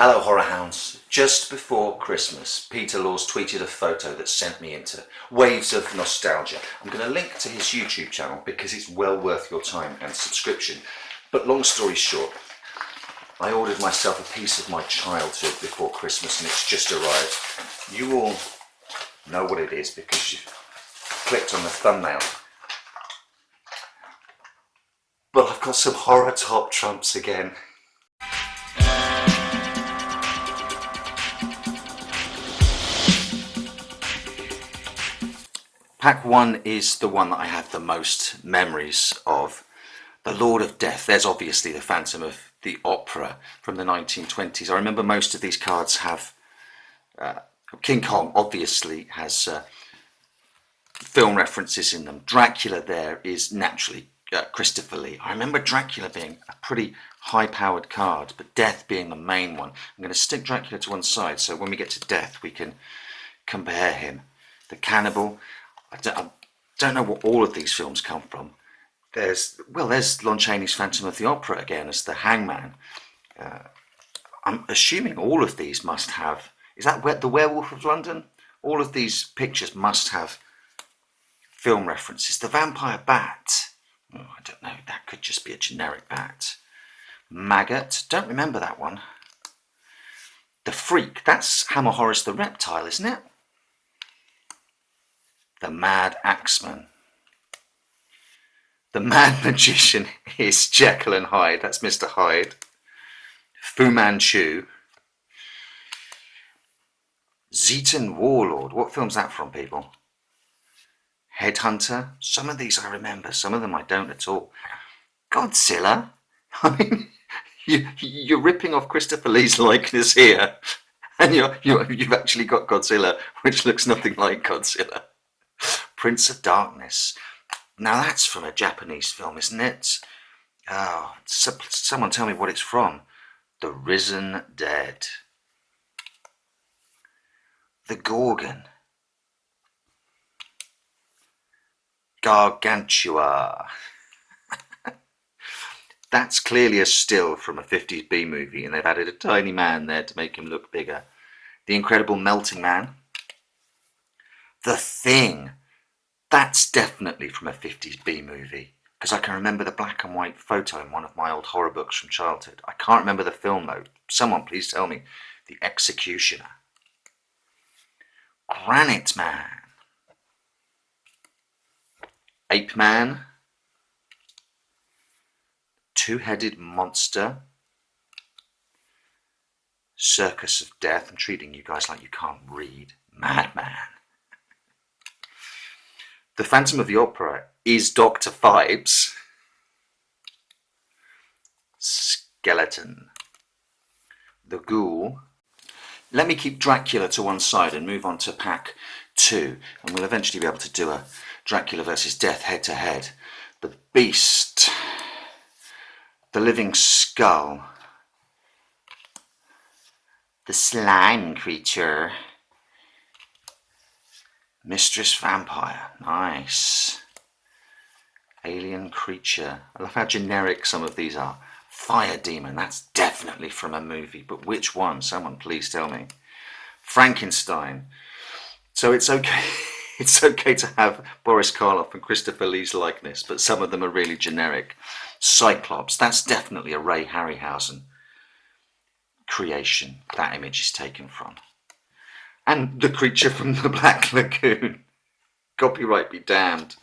Hello horror hounds. Just before Christmas, Peter Laws tweeted a photo that sent me into waves of nostalgia. I'm going to link to his YouTube channel because it's well worth your time and subscription. But long story short, I ordered myself a piece of my childhood before Christmas and it's just arrived. You all know what it is because you've clicked on the thumbnail. But I've got some horror top trumps again. Pack 1 is the one that I have the most memories of. The Lord of Death, there's obviously the Phantom of the Opera from the 1920s. I remember most of these cards have, King Kong obviously has film references in them. Dracula there is naturally Christopher Lee. I remember Dracula being a pretty high-powered card, but Death being the main one. I'm going to stick Dracula to one side so when we get to Death we can compare him. The Cannibal. I don't know what all of these films come from. There's Lon Chaney's Phantom of the Opera again as the hangman. I'm assuming all of these must have, is that the Werewolf of London? All of these pictures must have film references. The Vampire Bat, oh, I don't know, that could just be a generic bat. Maggot, don't remember that one. The Freak, that's Hammer Horror's the Reptile, isn't it? The Mad Axeman. The Mad Magician is Jekyll and Hyde. That's Mr. Hyde. Fu Manchu. Zetan Warlord. What film's that from, people? Headhunter. Some of these I remember. Some of them I don't at all. Godzilla. I mean, you're ripping off Christopher Lee's likeness here. And you've actually got Godzilla, which looks nothing like Godzilla. Prince of Darkness. Now that's from a Japanese film, isn't it? Oh, someone tell me what it's from. The Risen Dead. The Gorgon. Gargantua. That's clearly a still from a 50s B movie and they've added a tiny man there to make him look bigger. The Incredible Melting Man. The Thing. That's definitely from a 50s B movie because I can remember the black and white photo in one of my old horror books from childhood. I can't remember the film though. Someone please tell me. The Executioner. Granite Man. Ape Man. Two-Headed Monster. Circus of Death. I'm treating you guys like you can't read. Madman. The Phantom of the Opera is Dr. Phibes. Skeleton. The Ghoul. Let me keep Dracula to one side and move on to Pack 2. And we'll eventually be able to do a Dracula versus Death head to head. The Beast. The Living Skull. The Slime Creature. Mistress Vampire, nice. Alien Creature, I love how generic some of these are. Fire Demon, that's definitely from a movie, but which one? Someone please tell me. Frankenstein, so it's okay, it's okay to have Boris Karloff and Christopher Lee's likeness, but some of them are really generic. Cyclops, that's definitely a Ray Harryhausen creation, that image is taken from. And the creature from the Black Lagoon. Copyright be damned.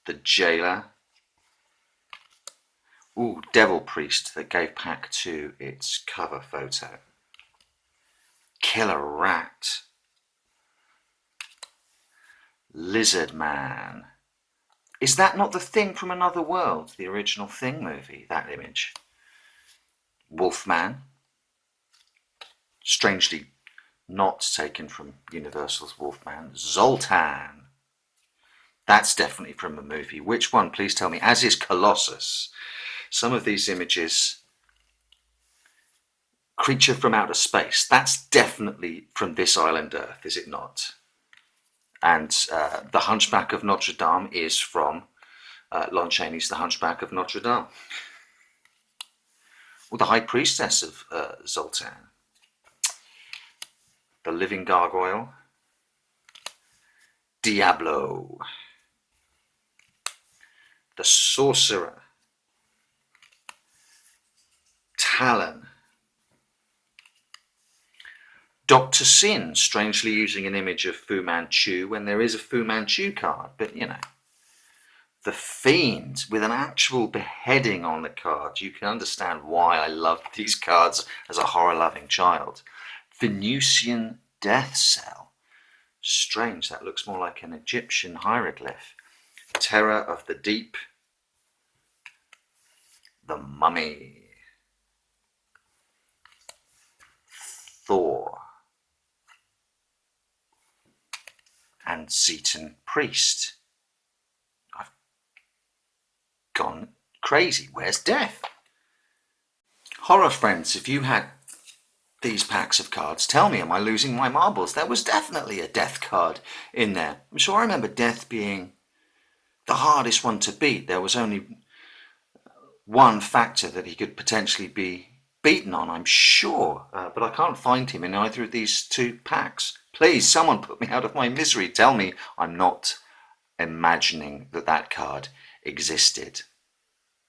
The Jailer. Ooh, Devil Priest that gave Pack 2 its cover photo. Killer Rat. Lizard Man. Is that not the Thing from Another World? The original Thing movie, that image. Wolfman. Strangely not taken from Universal's Wolfman. Zoltan. That's definitely from a movie. Which one? Please tell me. As is Colossus. Some of these images. Creature from Outer Space. That's definitely from This Island Earth, is it not? And The Hunchback of Notre Dame is from Lon Chaney's The Hunchback of Notre Dame. Well, the High Priestess of Zoltan, the Living Gargoyle, Diablo, the Sorcerer, Talon, Dr. Sin, strangely using an image of Fu Manchu when there is a Fu Manchu card, but you know. The Fiend, with an actual beheading on the card. You can understand why I loved these cards as a horror-loving child. Venusian Death Cell. Strange, that looks more like an Egyptian hieroglyph. Terror of the Deep. The Mummy. Thor. And Zetan Priest. I've gone crazy. Where's Death? Horror friends, if you had these packs of cards, tell me, am I losing my marbles? There was definitely a Death card in there. I'm sure I remember Death being the hardest one to beat. There was only one factor that he could potentially be beaten on, I'm sure, but I can't find him in either of these two packs. Please, someone put me out of my misery. Tell me I'm not imagining that that card existed.